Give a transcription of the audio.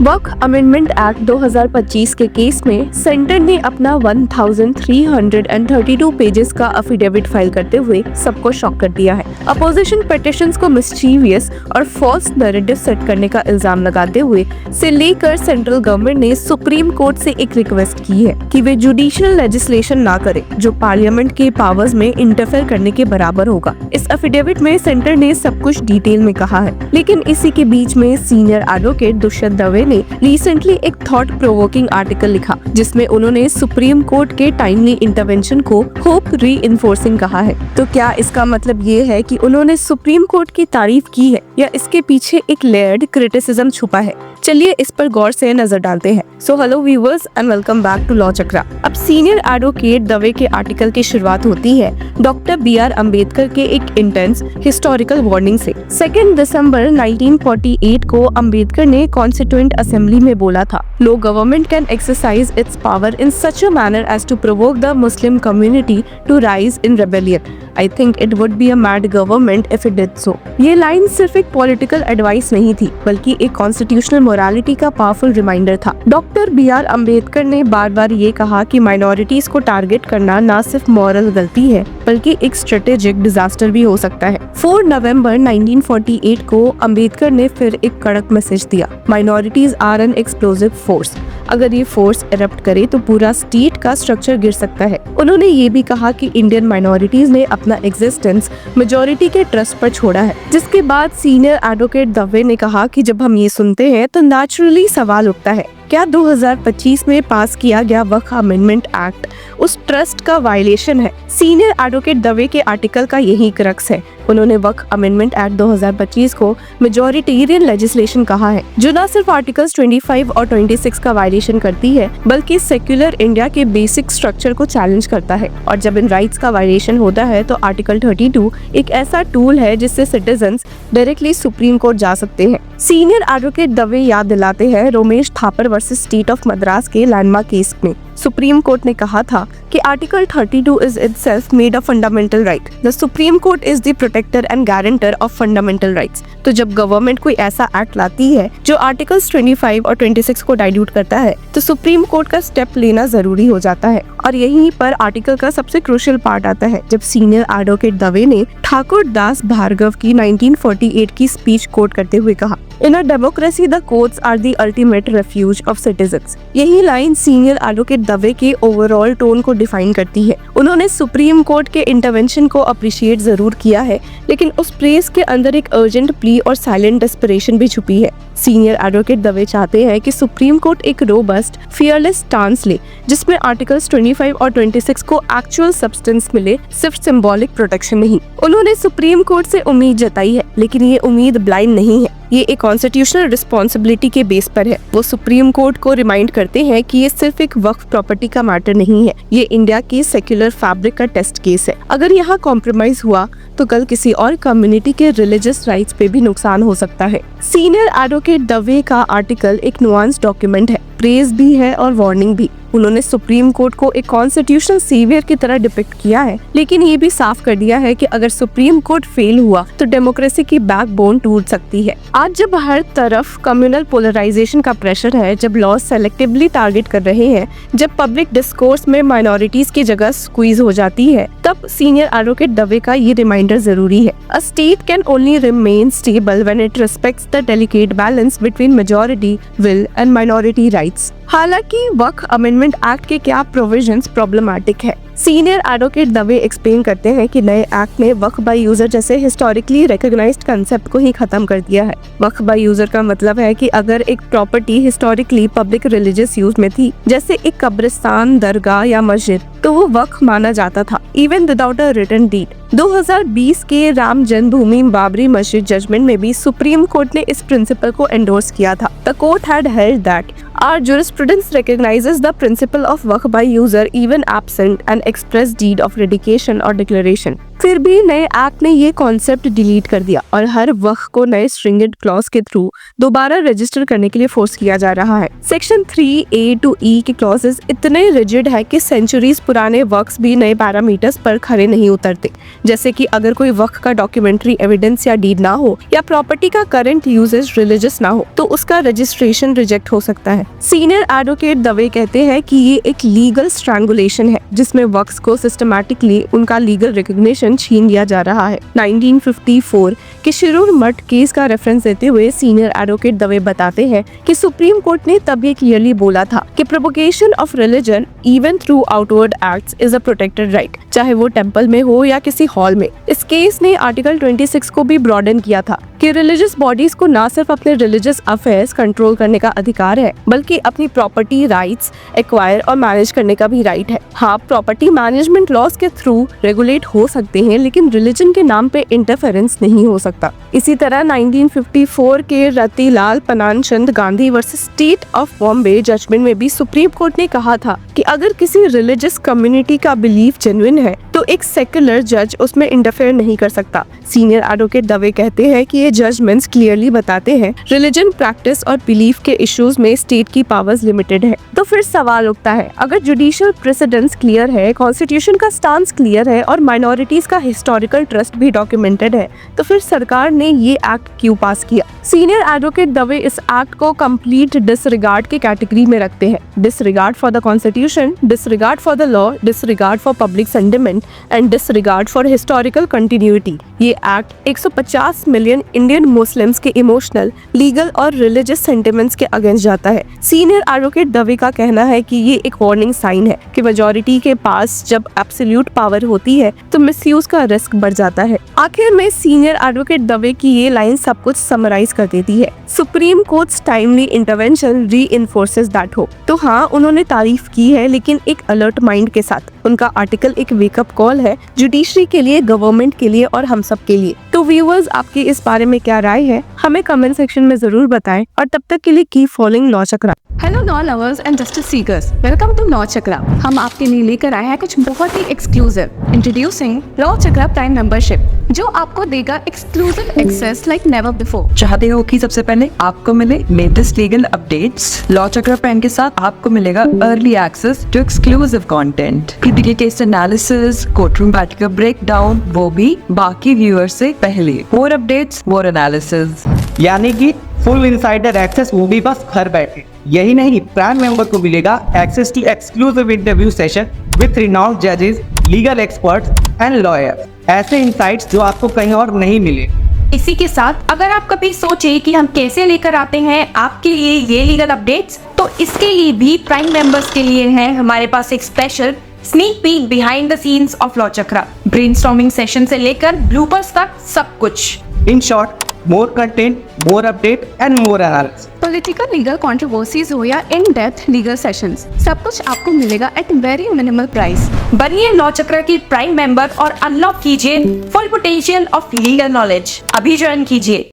वक्फ amendment act 2025 के case में centre ने अपना 1332 पेजेस का अफिडेविट फाइल करते हुए सबको शॉक कर दिया है। अपोजिशन पिटिशंस को मिस्चीवियस और फॉल्स नैरेटिव सेट करने का इल्जाम लगाते हुए से लेकर सेंट्रल गवर्नमेंट ने सुप्रीम कोर्ट से एक रिक्वेस्ट की है कि वे जुडिशियल लेजिस्लेशन ना करे जो पार्लियामेंट के पावर्स में इंटरफेयर करने के बराबर होगा। इस अफिडेविट में सेंटर ने सब कुछ डिटेल में कहा है, लेकिन इसी के बीच में सीनियर एडवोकेट दुष्यंत दवे ने रिसेंटली एक थॉट प्रोवोकिंग आर्टिकल लिखा जिसमें उन्होंने सुप्रीम कोर्ट के टाइमली इंटरवेंशन को होप री-इन्फोर्सिंग कहा है। तो क्या इसका मतलब ये है कि उन्होंने सुप्रीम कोर्ट की तारीफ की है या इसके पीछे एक लेयर्ड क्रिटिसिज्म छुपा है? चलिए इस पर गौर से नजर डालते हैं। So hello viewers and welcome back to law Chakra. अब सीनियर एडवोकेट दवे के आर्टिकल की शुरुआत होती है डॉक्टर BR अम्बेडकर के एक इंटेंस हिस्टोरिकल वार्निंग से। 2 दिसंबर 1948 को अम्बेडकर ने कॉन्स्टिट्यूएंट असेंबली में बोला था, no government can exercise its power in such a manner as to provoke the Muslim community to rise in rebellion. I think it would be a mad government if it did so. ये line सिर्फ एक political advice नहीं थी बल्कि एक constitutional morality का powerful reminder था। Doctor BR Ambedkar ने बार बार ये कहा कि माइनॉरिटीज को टारगेट करना न सिर्फ मॉरल गलती है बल्कि एक स्ट्रेटेजिक डिजास्टर भी हो सकता है। 4 नवंबर 1948 को अम्बेडकर ने फिर एक कड़क मैसेज दिया, minorities are an explosive force. अगर ये फोर्स इरप्ट करे तो पूरा स्टेट का स्ट्रक्चर गिर सकता है। उन्होंने ये भी कहा कि इंडियन माइनॉरिटीज ने अपना एग्जिस्टेंस मेजॉरिटी के ट्रस्ट पर छोड़ा है। जिसके बाद सीनियर एडवोकेट दवे ने कहा कि जब हम ये सुनते हैं तो नेचुरली सवाल उठता है, क्या 2025 में पास किया गया वक्फ अमेंडमेंट एक्ट उस ट्रस्ट का वायलेशन है? सीनियर एडवोकेट दवे के आर्टिकल का यही क्रक्स है। उन्होंने वक्फ अमेंडमेंट एक्ट 2025 को मेजॉरिटेरियन लेजिस्लेशन कहा है जो न सिर्फ आर्टिकल्स 25 और 26 का वायलेशन करती है बल्कि सेक्युलर इंडिया के बेसिक स्ट्रक्चर को चैलेंज करता है। और जब इन राइट्स का वायलेशन होता है तो आर्टिकल 32 एक ऐसा टूल है जिससे सिटीजन्स डायरेक्टली सुप्रीम कोर्ट जा सकते हैं। सीनियर एडवोकेट दवे याद दिलाते हैं Romesh Thapar versus state of Madras के लैंडमार्क केस में सुप्रीम कोर्ट ने कहा था कि article 32 is itself made a fundamental right. The Supreme Court is the protector and guarantor of fundamental rights. तो जब गवर्नमेंट कोई ऐसा एक्ट लाती है जो आर्टिकल्स 25 और 26 को डाइल्यूट करता है तो सुप्रीम कोर्ट का स्टेप लेना जरूरी हो जाता है। और यहीं पर आर्टिकल का सबसे क्रूशियल पार्ट आता है जब सीनियर एडवोकेट दवे ने ठाकुर दास भार्गव की 1948 की स्पीच कोट करते हुए कहा, in a democracy the courts are the ultimate refuge of citizens. यही लाइन सीनियर एडवोकेट दवे के ओवरऑल टोन को डिफाइन करती है। उन्होंने सुप्रीम कोर्ट के इंटरवेंशन को अप्रिशिएट जरूर किया है लेकिन उस प्रेस के अंदर एक अर्जेंट प्ली और साइलेंट डेस्परेशन भी छुपी है। सीनियर एडवोकेट दवे चाहते हैं कि सुप्रीम कोर्ट एक रोबस्ट फियरलेस स्टांस ले जिसमें आर्टिकल्स 25 और 26 को एक्चुअल सब्सटेंस मिले, सिर्फ सिंबॉलिक प्रोटेक्शन नहीं। उन्होंने सुप्रीम कोर्ट से उम्मीद जताई है लेकिन ये उम्मीद ब्लाइंड नहीं है, ये एक कॉन्स्टिट्यूशनल रिस्पॉन्सिबिलिटी के बेस पर है। वो सुप्रीम कोर्ट को रिमाइंड करते हैं कि ये सिर्फ एक वक्फ प्रॉपर्टी का मैटर नहीं है, ये इंडिया की सेक्युलर फैब्रिक का टेस्ट केस है। अगर यहाँ कॉम्प्रोमाइज हुआ तो कल किसी और कम्युनिटी के रिलीजियस राइट्स पे भी नुकसान हो सकता है। सीनियर एडवोकेट दवे का आर्टिकल एक नुआंस डॉक्यूमेंट है, प्रेज भी है और वार्निंग भी। उन्होंने सुप्रीम कोर्ट को एक कॉन्स्टिट्यूशनल सेवियर की तरह डिपिक्ट किया है लेकिन ये भी साफ कर दिया है कि अगर सुप्रीम कोर्ट फेल हुआ तो डेमोक्रेसी की बैकबोन टूट सकती है। आज जब हर तरफ कम्युनल पोलराइजेशन का प्रेशर है, जब लॉ सेलेक्टिवली टारगेट कर रहे हैं, जब पब्लिक डिस्कोर्स में माइनॉरिटीज की जगह स्क्वीज हो जाती है, तब सीनियर एडवोकेट दवे का ये रिमाइंडर जरूरी है। A state can only remain stable when it respects the delicate balance between majority will and minority rights. हालांकि वक्फ अमेंडमेंट एक्ट के क्या प्रोविजंस प्रॉब्लमैटिक है। सीनियर एडवोकेट दवे एक्सप्लेन करते हैं कि नए एक्ट ने वक्फ बाय यूजर जैसे हिस्टोरिकली रिकॉग्नाइज्ड कंसेप्ट को ही खत्म कर दिया है। वक्फ बाय यूजर का मतलब है कि अगर एक property historically public religious use में थी, जैसे एक कब्रिस्तान, दरगाह या मस्जिद, तो वो वक्फ माना जाता था even without a written deed. 2020 के राम जन्मभूमि बाबरी मस्जिद जजमेंट में भी सुप्रीम कोर्ट ने इस प्रिंसिपल को एंडोर्स किया था। The court had held that Our jurisprudence recognizes the principle of Waqf by user even absent an express deed of dedication or declaration. फिर भी नए एक्ट ने ये कॉन्सेप्ट डिलीट कर दिया और हर वक्फ को नए स्ट्रिंगेड क्लॉज के थ्रू दोबारा रजिस्टर करने के लिए फोर्स किया जा रहा है। सेक्शन 3A to E के क्लॉजेस इतने रिजिड है कि सेंचुरीज पुराने वक्फ भी नए पैरामीटर्स पर खरे नहीं उतरते। जैसे कि अगर कोई वक्फ का डॉक्यूमेंट्री एविडेंस या डीड ना हो या प्रॉपर्टी का करंट यूजेज रिलीजियस ना हो तो उसका रजिस्ट्रेशन रिजेक्ट हो सकता है। सीनियर एडवोकेट दवे कहते हैं कि ये एक लीगल स्ट्रैंगुलेशन है जिसमें वक्फ को सिस्टमैटिकली उनका लीगल रिकॉग्निशन छीन लिया जा रहा है। 1954 के शिरूर मठ केस का रेफरेंस देते हुए सीनियर एडवोकेट दवे बताते हैं कि सुप्रीम कोर्ट ने तब ये क्लियरली बोला था कि propagation of religion even through outward acts is a protected right, चाहे वो टेंपल में हो या किसी हॉल में। इस केस ने आर्टिकल 26 को भी ब्रॉडन किया था कि रिलीजियस बॉडीज को ना सिर्फ अपने रिलीजियस अफेयर्स कंट्रोल करने का अधिकार है बल्कि अपनी प्रॉपर्टी राइट्स एक्वायर और मैनेज करने का भी राइट है। हाँ, प्रॉपर्टी मैनेजमेंट लॉज के थ्रू रेगुलेट हो सकते हैं लेकिन रिलीजन के नाम पे इंटरफेरेंस नहीं हो सकता। इसी तरह 1954 के Ratilal Pananchand Gandhi versus state of Bombay judgement में भी सुप्रीम कोर्ट ने कहा था कि अगर किसी रिलीजियस कम्युनिटी का बिलीफ जेन्युइन है तो एक सेक्युलर जज उसमें इंटरफेयर नहीं कर सकता। सीनियर एडवोकेट दवे कहते हैं कि ये जजमेंट्स क्लियरली बताते हैं रिलीजन प्रैक्टिस और बिलीफ के इश्यूज में स्टेट की पावर्स लिमिटेड है। तो फिर सवाल उठता है, अगर जुडिशियल प्रेसिडेंस क्लियर है, कॉन्स्टिट्यूशन का स्टांस क्लियर है और माइनॉरिटीज का हिस्टोरिकल ट्रस्ट भी डॉक्यूमेंटेड है तो फिर सरकार ने ये एक्ट क्यों पास किया? सीनियर एडवोकेट दवे इस एक्ट को कंप्लीट डिसरिगार्ड की कैटेगरी में रखते हैं। Disregard for the constitution, disregard for the law, disregard for public sentiment and disregard for historical continuity. ये एक्ट 150 मिलियन इंडियन मुस्लिम्स के इमोशनल, लीगल और रिलीजियस सेंटिमेंट्स के अगेंस्ट जाता है। सीनियर एडवोकेट दवे का कहना है कि ये एक वार्निंग साइन है कि मेजॉरिटी के पास जब एब्सोल्यूट पावर होती है तो मिसयूज का रिस्क बढ़ जाता है। आखिर में सीनियर एडवोकेट दवे की ये लाइन सब कुछ समराइज कर देती है। Supreme court's timely intervention reinforces that hope. तो हाँ, उन्होंने तारीफ की है लेकिन एक अलर्ट माइंड के साथ। उनका आर्टिकल एक वेकअप कॉल है जुडिशरी के लिए, गवर्नमेंट के लिए और हम सब के लिए। तो व्यूअर्स, आपकी इस बारे में क्या राय है हमें कमेंट सेक्शन में जरूर बताएं और तब तक के लिए keep following law Chakra. Hello law lovers and justice seekers, welcome to law Chakra. हम आपके लिए लेकर आए हैं कुछ बहुत ही exclusive. Introducing law Chakra prime membership, जो आपको देगा exclusive access like never before. चाहते हो कि सबसे पहले आपको मिले latest legal updates? Law Chakra prime के साथ आपको मिलेगा early access to exclusive content, critical case analysis, courtroom बैठ का ब्रेकडाउन, वो भी बाकी व्यूअर्स से पहले। मोर अपडेट्स, मोर एनालिसिस, यानी कि फुल इनसाइडर एक्सेस, वो भी बस घर बैठे। यही नहीं, प्राइम मेंबर को मिलेगा access to exclusive interview session with renowned जजेस, लीगल एक्सपर्ट्स एंड लॉयर्स। ऐसे इनसाइट्स जो आपको कहीं और नहीं मिले। इसी के साथ अगर आप कभी सोचे कि हम कैसे लेकर आते हैं आपके लिए ये लीगल अपडेट्स, तो इसके लिए भी प्राइम मेंबर्स के लिए है हमारे पास एक special sneak peek behind the scenes of law chakra. Brainstorming session से लेकर ब्लूपर्स तक सब कुछ। In short, more content, more update and more analysis. Political legal controversies हो या इन डेप्थ लीगल सेशंस, सब कुछ आपको मिलेगा एट वेरी मिनिमल प्राइस। बनिए लॉ चक्र की प्राइम मेंबर और अनलॉक कीजिए full potential of legal knowledge. अभी ज्वाइन कीजिए।